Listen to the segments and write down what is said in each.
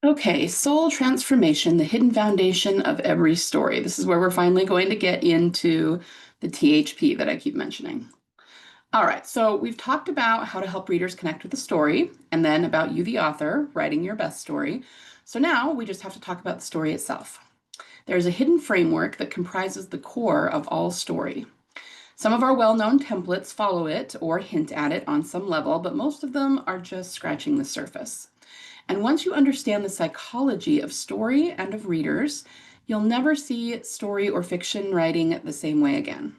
Okay, soul transformation, the hidden foundation of every story. This is where we're finally going to get into the THP that I keep mentioning. All right, so we've talked about how to help readers connect with the story, and then about you, the author, writing your best story. So now we just have to talk about the story itself. There's a hidden framework that comprises the core of all story. Some of our well-known templates follow it or hint at it on some level, but most of them are just scratching the surface. And once you understand the psychology of story and of readers, you'll never see story or fiction writing the same way again.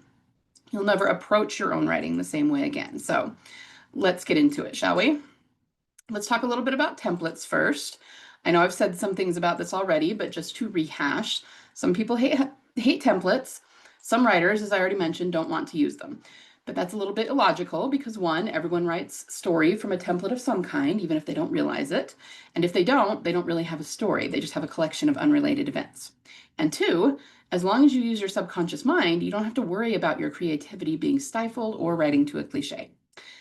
You'll never approach your own writing the same way again. So let's get into it, shall we? Let's talk a little bit about templates first. I know I've said some things about this already, but just to rehash, some people hate templates. Some writers, as I already mentioned, don't want to use them. But that's a little bit illogical because one, everyone writes story from a template of some kind, even if they don't realize it. And if they don't really have a story. They just have a collection of unrelated events. And two, as long as you use your subconscious mind, you don't have to worry about your creativity being stifled or writing to a cliche.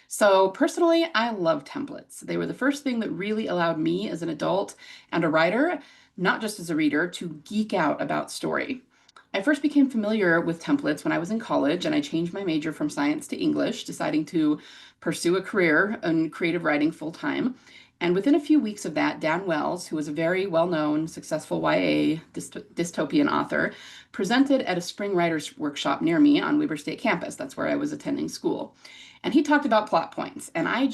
So personally, I love templates. They were the first thing that really allowed me as an adult and a writer, not just as a reader, to geek out about story. I first became familiar with templates when I was in college and I changed my major from science to English, deciding to pursue a career in creative writing full time. And within a few weeks of that, Dan Wells, who was a very well-known, successful YA dystopian author, presented at a spring writers workshop near me on Weber State campus. That's where I was attending school. And he talked about plot points, and I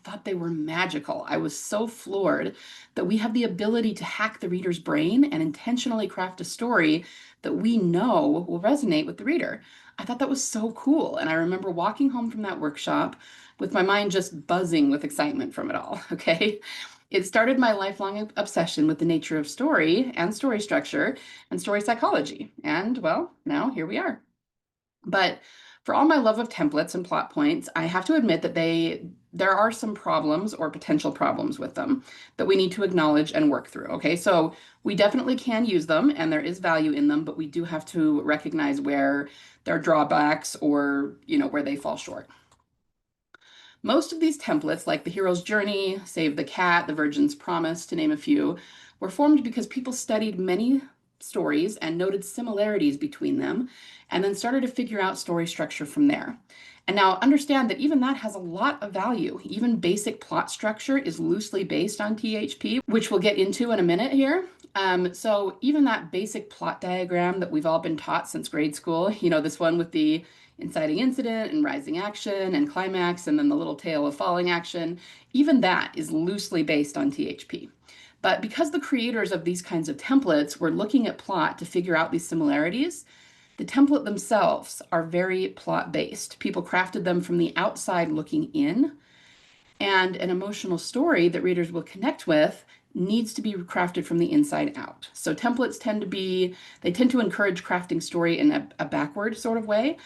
thought they were magical. I was so floored that we have the ability to hack the reader's brain and intentionally craft a story that we know will resonate with the reader. I thought that was so cool. And I remember walking home from that workshop with my mind just buzzing with excitement from it all. Okay. It started my lifelong obsession with the nature of story and story structure and story psychology. And well, now here we are. But for all my love of templates and plot points, I have to admit that there are some problems or potential problems with them that we need to acknowledge and work through. Okay, so we definitely can use them and there is value in them, but we do have to recognize where there are drawbacks or, where they fall short. Most of these templates, like the hero's journey, Save the Cat, the Virgin's Promise, to name a few, were formed because people studied many stories and noted similarities between them, and then started to figure out story structure from there. And now understand that even that has a lot of value. Even basic plot structure is loosely based on THP, which we'll get into in a minute here. So even that basic plot diagram that we've all been taught since grade school, this one with the inciting incident and rising action and climax and then the little tail of falling action, even that is loosely based on THP. But because the creators of these kinds of templates were looking at plot to figure out these similarities, the template themselves are very plot-based. People crafted them from the outside looking in, and an emotional story that readers will connect with needs to be crafted from the inside out. So templates they tend to encourage crafting story in a backward sort of way.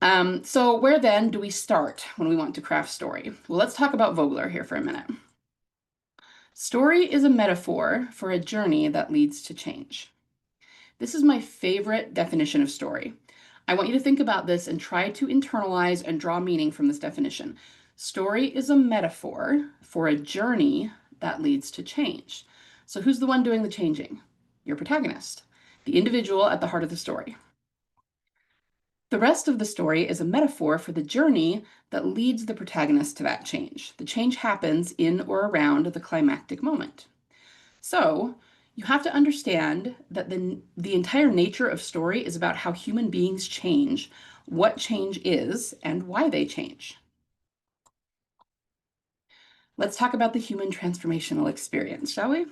So where then do we start when we want to craft story? Well, let's talk about Vogler here for a minute. Story is a metaphor for a journey that leads to change. This is my favorite definition of story. I want you to think about this and try to internalize and draw meaning from this definition. Story is a metaphor for a journey that leads to change. So who's the one doing the changing? Your protagonist, the individual at the heart of the story. The rest of the story is a metaphor for the journey that leads the protagonist to that change. The change happens in or around the climactic moment. So, you have to understand that the entire nature of story is about how human beings change, what change is, and why they change. Let's talk about the human transformational experience, shall we?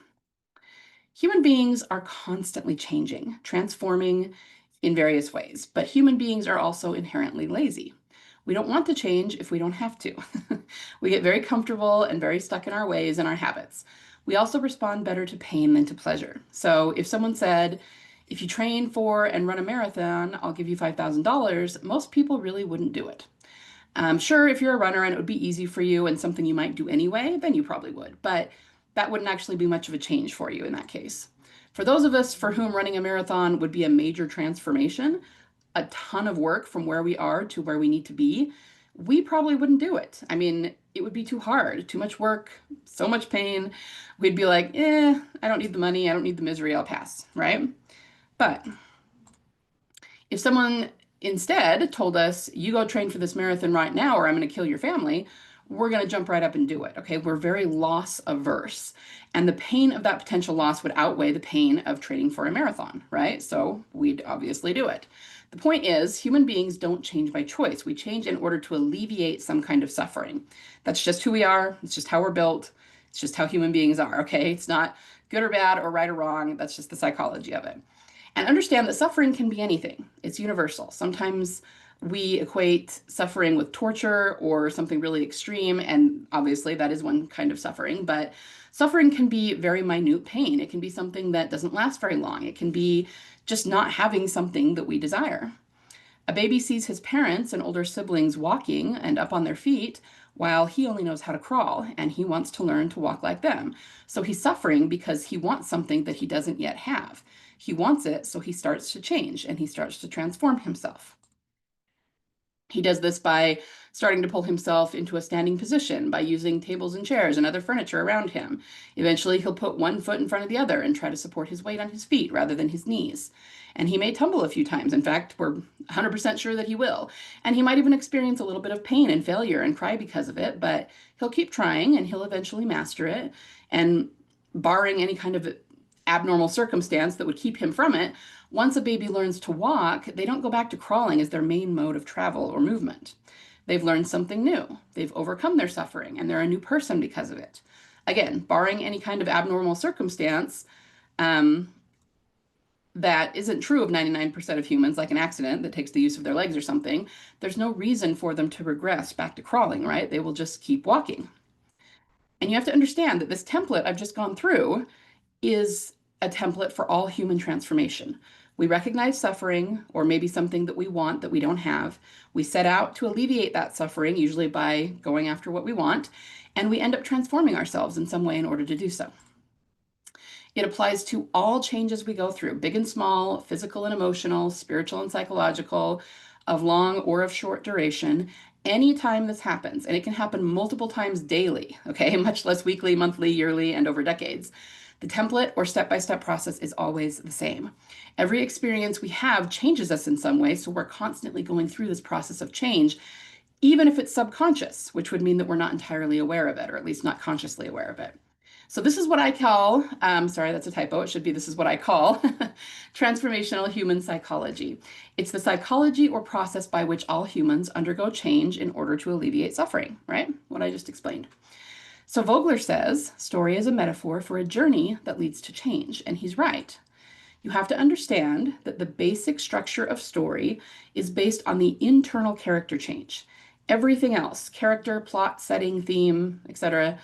Human beings are constantly changing, transforming in various ways, but human beings are also inherently lazy. We don't want to change if we don't have to. We get very comfortable and very stuck in our ways and our habits. We also respond better to pain than to pleasure. So if someone said, if you train for and run a marathon, I'll give you $5,000, most people really wouldn't do it. Sure, if you're a runner and it would be easy for you and something you might do anyway, then you probably would. But that wouldn't actually be much of a change for you in that case. For those of us for whom running a marathon would be a major transformation, a ton of work from where we are to where we need to be, we probably wouldn't do it. I mean, it would be too hard, too much work, so much pain. We'd be like, I don't need the money, I don't need the misery, I'll pass, right? But if someone instead told us, you go train for this marathon right now, or I'm going to kill your family, we're going to jump right up and do it. Okay. We're very loss averse. And the pain of that potential loss would outweigh the pain of training for a marathon, right? So we'd obviously do it. The point is, human beings don't change by choice. We change in order to alleviate some kind of suffering. That's just who we are. It's just how we're built. It's just how human beings are. Okay. It's not good or bad or right or wrong. That's just the psychology of it. And understand that suffering can be anything. It's universal. Sometimes we equate suffering with torture or something really extreme, and obviously that is one kind of suffering, but suffering can be very minute pain. It can be something that doesn't last very long. It can be just not having something that we desire. A baby sees his parents and older siblings walking and up on their feet while he only knows how to crawl and he wants to learn to walk like them. So he's suffering because he wants something that he doesn't yet have. He wants it, so he starts to change and he starts to transform himself. He does this by starting to pull himself into a standing position by using tables and chairs and other furniture around him. Eventually, he'll put one foot in front of the other and try to support his weight on his feet rather than his knees. And he may tumble a few times. In fact, we're 100% sure that he will. And he might even experience a little bit of pain and failure and cry because of it, but he'll keep trying and he'll eventually master it. And barring any kind of abnormal circumstance that would keep him from it, once a baby learns to walk, they don't go back to crawling as their main mode of travel or movement. They've learned something new. They've overcome their suffering and they're a new person because of it. Again, barring any kind of abnormal circumstance that isn't true of 99% of humans, like an accident that takes the use of their legs or something, there's no reason for them to regress back to crawling, right? They will just keep walking. And you have to understand that this template I've just gone through is a template for all human transformation. We recognize suffering or maybe something that we want that we don't have. We set out to alleviate that suffering, usually by going after what we want, and we end up transforming ourselves in some way in order to do so. It applies to all changes we go through, big and small, physical and emotional, spiritual and psychological, of long or of short duration. Anytime this happens, and it can happen multiple times daily, okay, much less weekly, monthly, yearly, and over decades. The template or step-by-step process is always the same. Every experience we have changes us in some way, so we're constantly going through this process of change, even if it's subconscious, which would mean that we're not entirely aware of it, or at least not consciously aware of it. So this is what I call, sorry, that's a typo. It should be, this is what I call transformational human psychology. It's the psychology or process by which all humans undergo change in order to alleviate suffering, right? What I just explained. So Vogler says, story is a metaphor for a journey that leads to change, and he's right. You have to understand that the basic structure of story is based on the internal character change. Everything else, character, plot, setting, theme, etc.,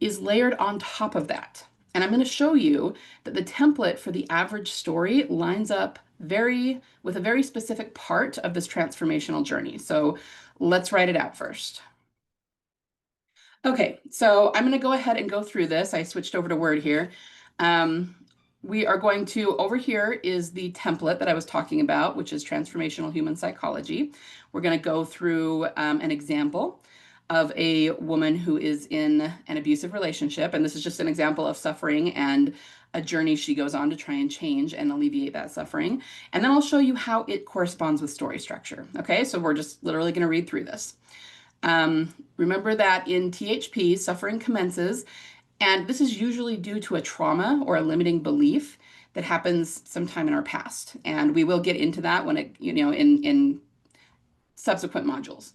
is layered on top of that. And I'm going to show you that the template for the average story lines up with a very specific part of this transformational journey. So let's write it out first. Okay, so I'm going to go ahead and go through this. I switched over to Word here. We are going to, over here is the template that I was talking about, which is transformational human psychology. We're going to go through an example of a woman who is in an abusive relationship. And this is just an example of suffering and a journey she goes on to try and change and alleviate that suffering. And then I'll show you how it corresponds with story structure. Okay, so we're just literally going to read through this. Remember that in THP, suffering commences, and this is usually due to a trauma or a limiting belief that happens sometime in our past. And we will get into that when it, in subsequent modules.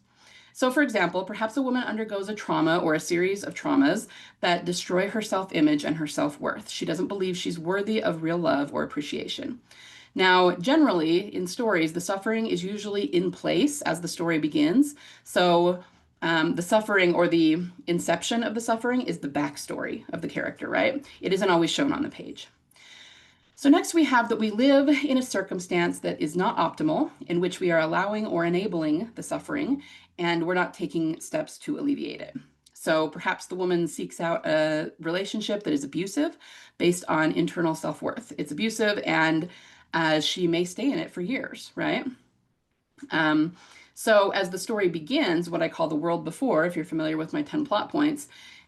So for example, perhaps a woman undergoes a trauma or a series of traumas that destroy her self-image and her self-worth. She doesn't believe she's worthy of real love or appreciation. Now, generally in stories, the suffering is usually in place as the story begins. So the suffering or the inception of the suffering is the backstory of the character, right? It isn't always shown on the page. So next we have that we live in a circumstance that is not optimal, in which we are allowing or enabling the suffering, and we're not taking steps to alleviate it. So perhaps the woman seeks out a relationship that is abusive based on internal self-worth. It's abusive and she may stay in it for years, right? So as the story begins, what I call the world before, if you're familiar with my 10 plot points,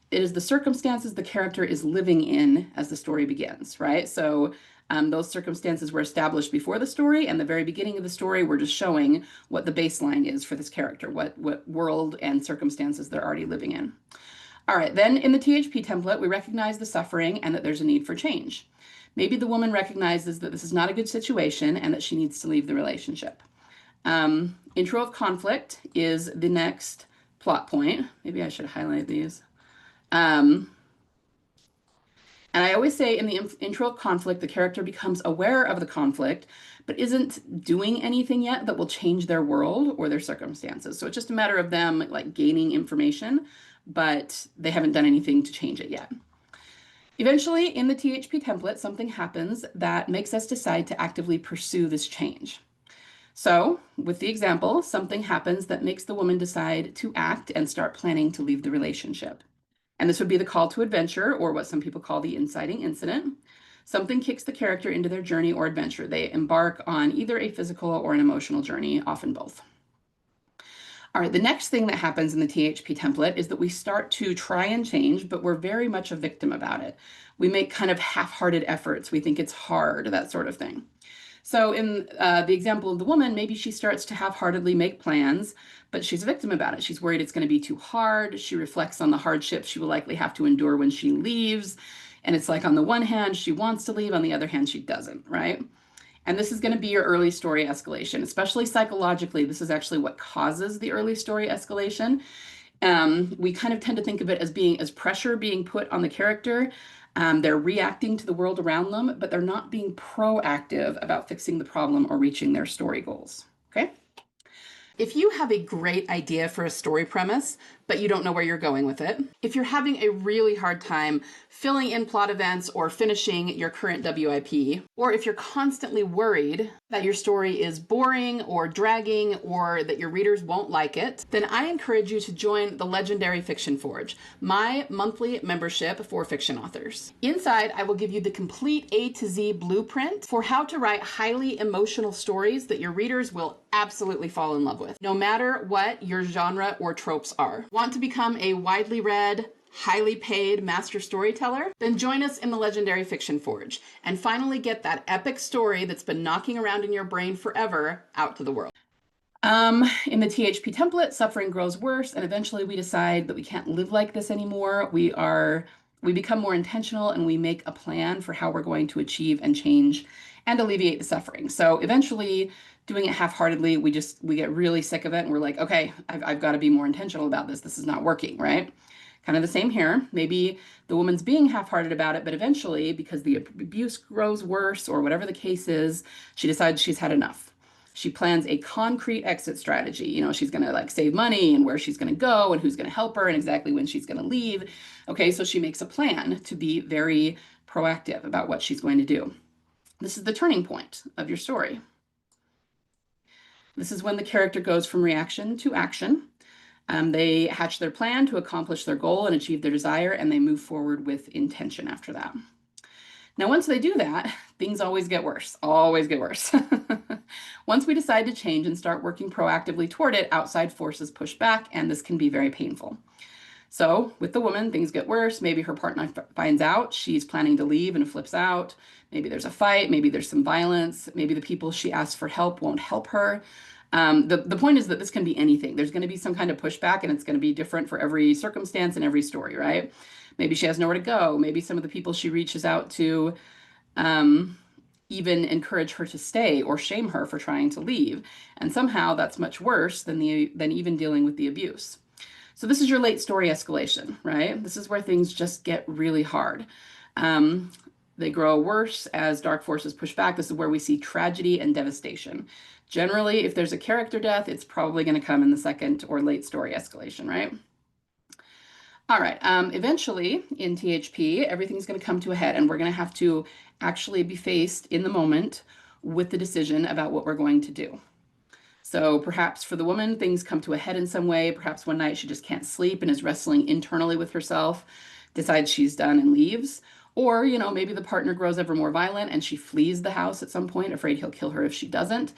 it is the circumstances the character is living in as the story begins, right? So those circumstances were established before the story, and the very beginning of the story, we're just showing what the baseline is for this character, what world and circumstances they're already living in. All right, then in the THP template, we recognize the suffering and that there's a need for change. Maybe the woman recognizes that this is not a good situation and that she needs to leave the relationship. Intro of conflict is the next plot point. Maybe I should highlight these. And I always say in the intro of conflict, the character becomes aware of the conflict, but isn't doing anything yet that will change their world or their circumstances. So it's just a matter of them like gaining information, but they haven't done anything to change it yet. Eventually, in the THP template, something happens that makes us decide to actively pursue this change. So, with the example, something happens that makes the woman decide to act and start planning to leave the relationship. And this would be the call to adventure, or what some people call the inciting incident. Something kicks the character into their journey or adventure. They embark on either a physical or an emotional journey, often both. All right, the next thing that happens in the THP template is that we start to try and change, but we're very much a victim about it. We make kind of half-hearted efforts. We think it's hard, that sort of thing. So in the example of the woman, maybe she starts to half-heartedly make plans, but she's a victim about it. She's worried it's going to be too hard. She reflects on the hardships she will likely have to endure when she leaves. And it's like on the one hand, she wants to leave, on the other hand, she doesn't, right? And this is going to be your early story escalation, especially psychologically. This is actually what causes the early story escalation. We kind of tend to think of it as being as pressure being put on the character. They're reacting to the world around them, but they're not being proactive about fixing the problem or reaching their story goals. Okay? If you have a great idea for a story premise, but you don't know where you're going with it, if you're having a really hard time filling in plot events or finishing your current WIP, or if you're constantly worried that your story is boring or dragging or that your readers won't like it, then I encourage you to join the Legendary Fiction Forge, my monthly membership for fiction authors. Inside, I will give you the complete A to Z blueprint for how to write highly emotional stories that your readers will absolutely fall in love with, no matter what your genre or tropes are. Want to become a widely read, highly paid master storyteller? Then join us in the Legendary Fiction Forge and finally get that epic story that's been knocking around in your brain forever out to the world. In the THP template, suffering grows worse, and eventually we decide that we can't live like this anymore. We become more intentional and we make a plan for how we're going to achieve and change and alleviate the suffering. So eventually, doing it half-heartedly, we get really sick of it and we're like, okay, I've got to be more intentional about this. This is not working, right? Kind of the same here. Maybe the woman's being half-hearted about it, but eventually, because the abuse grows worse or whatever the case is, she decides she's had enough. She plans a concrete exit strategy. You know, she's going to like save money and where she's going to go and who's going to help her and exactly when she's going to leave. Okay, so she makes a plan to be very proactive about what she's going to do. This is the turning point of your story. This is when the character goes from reaction to action. They hatch their plan to accomplish their goal and achieve their desire, and they move forward with intention after that. Now, once they do that, things always get worse, always get worse. Once we decide to change and start working proactively toward it, outside forces push back, and this can be very painful. So with the woman, things get worse. Maybe her partner finds out she's planning to leave and flips out. Maybe there's a fight. Maybe there's some violence. Maybe the people she asks for help won't help her. The point is that this can be anything. There's going to be some kind of pushback, and it's going to be different for every circumstance and every story, right? Maybe she has nowhere to go. Maybe some of the people she reaches out to even encourage her to stay or shame her for trying to leave. And somehow that's much worse than even dealing with the abuse. So this is your late story escalation, right? This is where things just get really hard. They grow worse as dark forces push back. This is where we see tragedy and devastation. Generally, if there's a character death, it's probably going to come in the second or late story escalation, right? All right, eventually in THP, everything's going to come to a head, and we're going to have to actually be faced in the moment with the decision about what we're going to do. So perhaps for the woman, things come to a head in some way. Perhaps one night she just can't sleep and is wrestling internally with herself, decides she's done and leaves. Or, maybe the partner grows ever more violent and she flees the house at some point, afraid he'll kill her if she doesn't.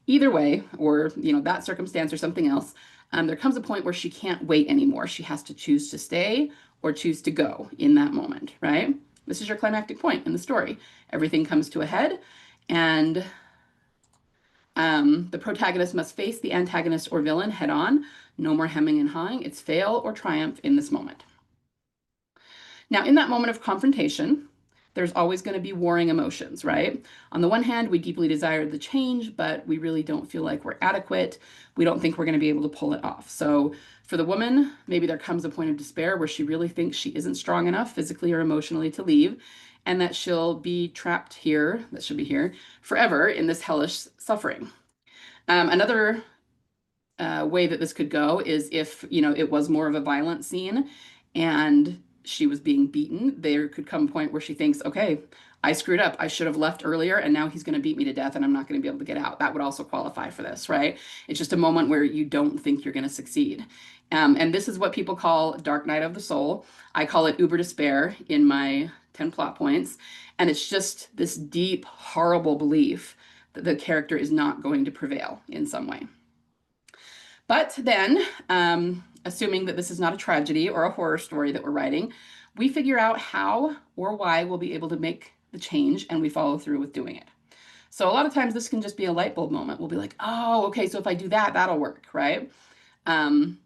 Either way, or that circumstance or something else, there comes a point where she can't wait anymore. She has to choose to stay or choose to go in that moment, right? This is your climactic point in the story. Everything comes to a head, and the protagonist must face the antagonist or villain head on. No more hemming and hawing. It's fail or triumph in this moment. Now, in that moment of confrontation, there's always going to be warring emotions, right? On the one hand, we deeply desire the change, but we really don't feel like we're adequate. We don't think we're going to be able to pull it off. So, for the woman, maybe there comes a point of despair where she really thinks she isn't strong enough physically or emotionally to leave, and that she'll be trapped here, that she'll be here forever in this hellish suffering. Another way that this could go is if, it was more of a violent scene and she was being beaten, there could come a point where she thinks, okay, I screwed up. I should have left earlier and now he's going to beat me to death and I'm not going to be able to get out. That would also qualify for this, right? It's just a moment where you don't think you're going to succeed. And this is what people call dark night of the soul. I call it uber despair in my 10 plot points. And it's just this deep, horrible belief that the character is not going to prevail in some way. But then, assuming that this is not a tragedy or a horror story that we're writing, we figure out how or why we'll be able to make the change and we follow through with doing it. So a lot of times this can just be a light bulb moment. We'll be like, oh, okay, so if I do that, that'll work, right? And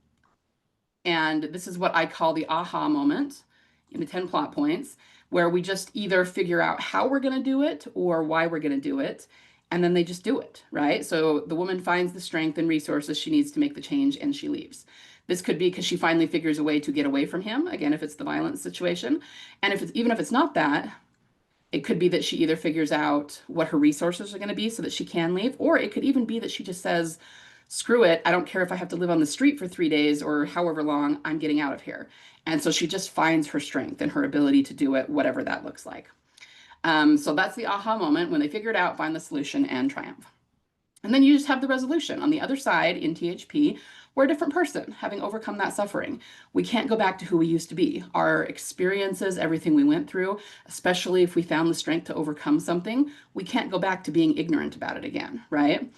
this is what I call the aha moment in the 10 plot points, where we just either figure out how we're going to do it or why we're going to do it. And then they just do it, right? So the woman finds the strength and resources she needs to make the change and she leaves. This could be because she finally figures a way to get away from him, again, if it's the violent situation. And even if it's not that, it could be that she either figures out what her resources are going to be so that she can leave, or it could even be that she just says, screw it, I don't care if I have to live on the street for 3 days or however long, I'm getting out of here. And so she just finds her strength and her ability to do it, whatever that looks like. So that's the aha moment when they figure it out, find the solution, and triumph. And then you just have the resolution. On the other side, in THP, we're a different person, having overcome that suffering. We can't go back to who we used to be. Our experiences, everything we went through, especially if we found the strength to overcome something, we can't go back to being ignorant about it again, right?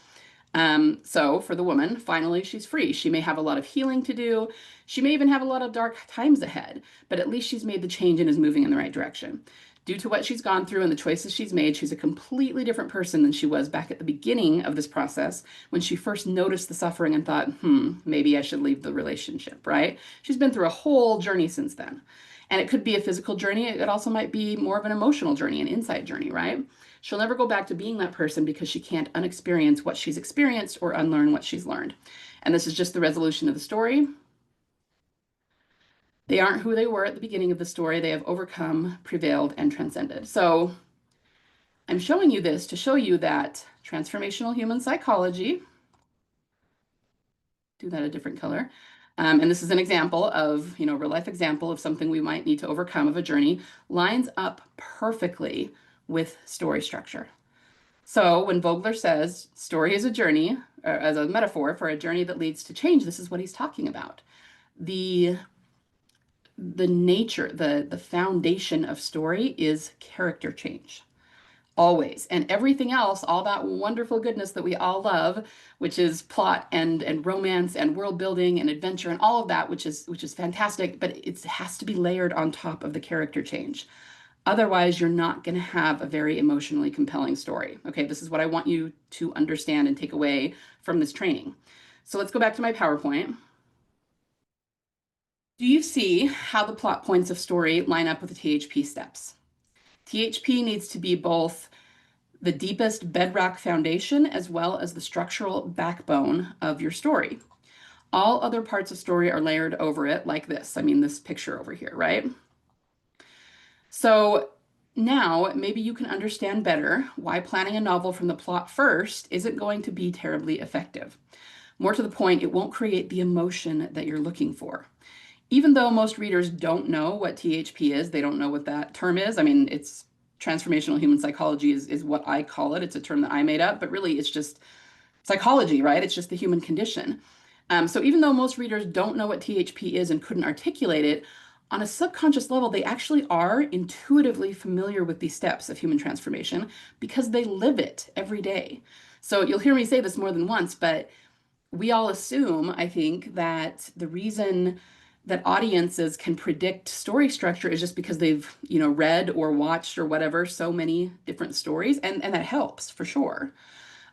So for the woman, finally, she's free. She may have a lot of healing to do. She may even have a lot of dark times ahead, but at least she's made the change and is moving in the right direction. Due to what she's gone through and the choices she's made, she's a completely different person than she was back at the beginning of this process when she first noticed the suffering and thought, maybe I should leave the relationship, right? She's been through a whole journey since then. And it could be a physical journey. It also might be more of an emotional journey, an insight journey, right? She'll never go back to being that person because she can't unexperience what she's experienced or unlearn what she's learned. And this is just the resolution of the story. They aren't who they were at the beginning of the story. They have overcome, prevailed, and transcended. So I'm showing you this to show you that transformational human psychology, do that a different color. And this is an example of, real life example of something we might need to overcome of a journey, lines up perfectly with story structure. So when Vogler says story is a journey, or as a metaphor for a journey that leads to change, this is what he's talking about. The nature, the foundation of story is character change. Always. And everything else, all that wonderful goodness that we all love, which is plot and romance and world building and adventure and all of that, which is fantastic, but it has to be layered on top of the character change. Otherwise, you're not going to have a very emotionally compelling story. Okay, this is what I want you to understand and take away from this training. So let's go back to my PowerPoint. Do you see how the plot points of story line up with the THP steps? THP needs to be both the deepest bedrock foundation as well as the structural backbone of your story. All other parts of story are layered over it like this. I mean, this picture over here, right? So now maybe you can understand better why planning a novel from the plot first isn't going to be terribly effective. More to the point, it won't create the emotion that you're looking for. Even though most readers don't know what THP is, they don't know what that term is. I mean, it's transformational human psychology is what I call it. It's a term that I made up, but really it's just psychology, right? It's just the human condition. So even though most readers don't know what THP is and couldn't articulate it, on a subconscious level, they actually are intuitively familiar with these steps of human transformation because they live it every day. So you'll hear me say this more than once, but we all assume, I think, that the reason that audiences can predict story structure is just because they've, read or watched or whatever so many different stories, and that helps for sure.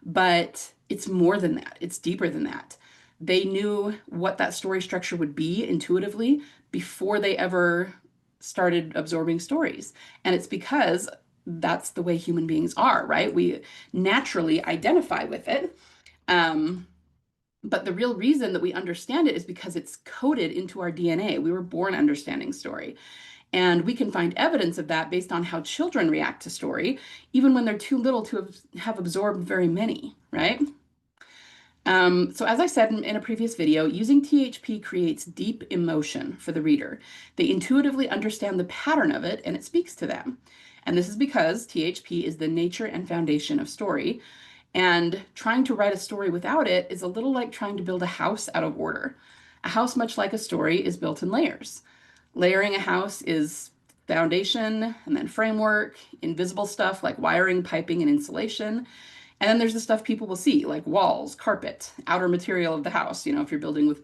But it's more than that. It's deeper than that. They knew what that story structure would be intuitively before they ever started absorbing stories. And it's because that's the way human beings are, right? We naturally identify with it. Um, but the real reason that we understand it is because it's coded into our DNA. We were born understanding story. And we can find evidence of that based on how children react to story, even when they're too little to have absorbed very many, right? So as I said in a previous video, using THP creates deep emotion for the reader. They intuitively understand the pattern of it and it speaks to them. And this is because THP is the nature and foundation of story. And trying to write a story without it is a little like trying to build a house out of order. A house, much like a story, is built in layers. Layering a house is foundation and then framework, invisible stuff like wiring, piping, and insulation. And then there's the stuff people will see, like walls, carpet, outer material of the house, if you're building with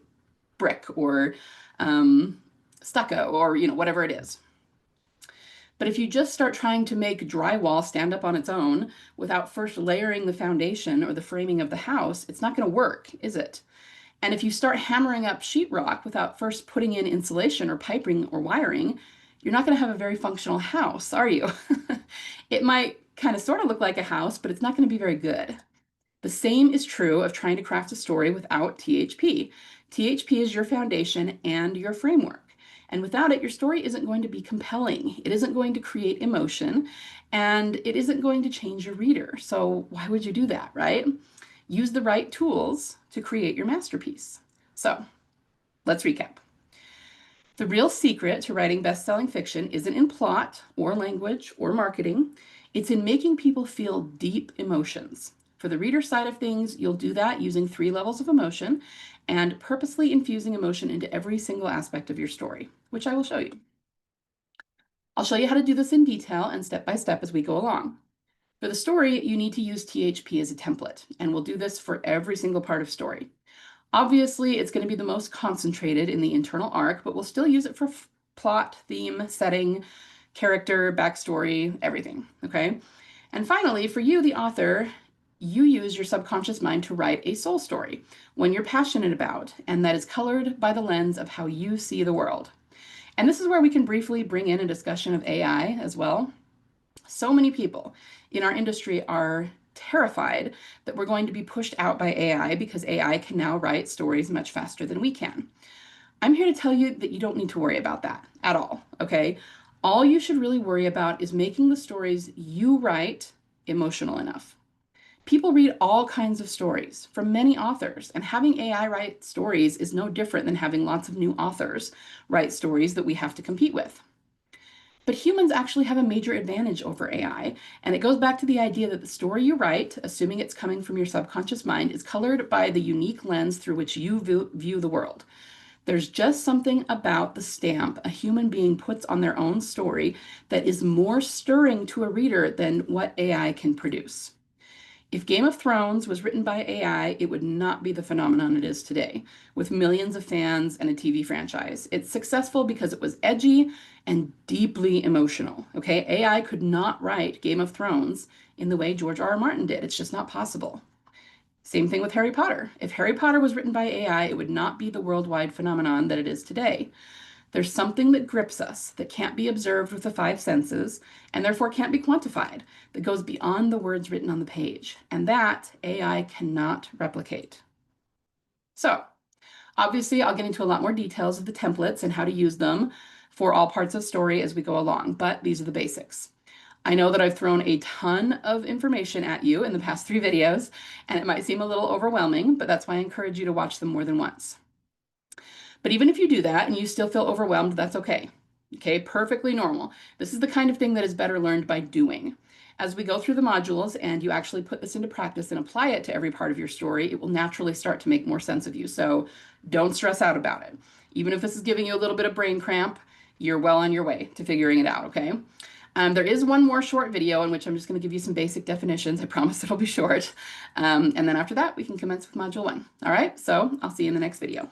brick or um, stucco or, whatever it is. But if you just start trying to make drywall stand up on its own without first layering the foundation or the framing of the house, it's not going to work, is it? And if you start hammering up sheetrock without first putting in insulation or piping or wiring, you're not going to have a very functional house, are you? It might kind of sort of look like a house, but it's not going to be very good. The same is true of trying to craft a story without THP. THP is your foundation and your framework. And without it, your story isn't going to be compelling. It isn't going to create emotion, and it isn't going to change your reader. So why would you do that, right? Use the right tools to create your masterpiece. So let's recap. The real secret to writing best-selling fiction isn't in plot or language or marketing. It's in making people feel deep emotions. For the reader side of things, you'll do that using 3 levels of emotion and purposely infusing emotion into every single aspect of your story, which I will show you. I'll show you how to do this in detail and step by step as we go along. For the story, you need to use THP as a template, and we'll do this for every single part of story. Obviously, it's going to be the most concentrated in the internal arc, but we'll still use it for plot, theme, setting, character, backstory, everything, okay? And finally, for you, the author, you use your subconscious mind to write a soul story, one you're passionate about, and that is colored by the lens of how you see the world. And this is where we can briefly bring in a discussion of AI as well. So many people in our industry are terrified that we're going to be pushed out by AI because AI can now write stories much faster than we can. I'm here to tell you that you don't need to worry about that at all, okay? All you should really worry about is making the stories you write emotional enough. People read all kinds of stories from many authors, and having AI write stories is no different than having lots of new authors write stories that we have to compete with. But humans actually have a major advantage over AI, and it goes back to the idea that the story you write, assuming it's coming from your subconscious mind, is colored by the unique lens through which you view the world. There's just something about the stamp a human being puts on their own story that is more stirring to a reader than what AI can produce. If Game of Thrones was written by AI, it would not be the phenomenon it is today, with millions of fans and a TV franchise. It's successful because it was edgy and deeply emotional. Okay, AI could not write Game of Thrones in the way George R. R. Martin did. It's just not possible. Same thing with Harry Potter. If Harry Potter was written by AI, it would not be the worldwide phenomenon that it is today. There's something that grips us, that can't be observed with the 5 senses, and therefore can't be quantified, that goes beyond the words written on the page, and that AI cannot replicate. So, obviously, I'll get into a lot more details of the templates and how to use them for all parts of story as we go along, but these are the basics. I know that I've thrown a ton of information at you in the past 3 videos, and it might seem a little overwhelming, but that's why I encourage you to watch them more than once. But even if you do that and you still feel overwhelmed, that's okay. Okay, perfectly normal. This is the kind of thing that is better learned by doing. As we go through the modules and you actually put this into practice and apply it to every part of your story, it will naturally start to make more sense of you. So don't stress out about it. Even if this is giving you a little bit of brain cramp, you're well on your way to figuring it out, okay? There is one more short video in which I'm just going to give you some basic definitions. I promise it'll be short. And then after that, we can commence with Module 1. All right, so I'll see you in the next video.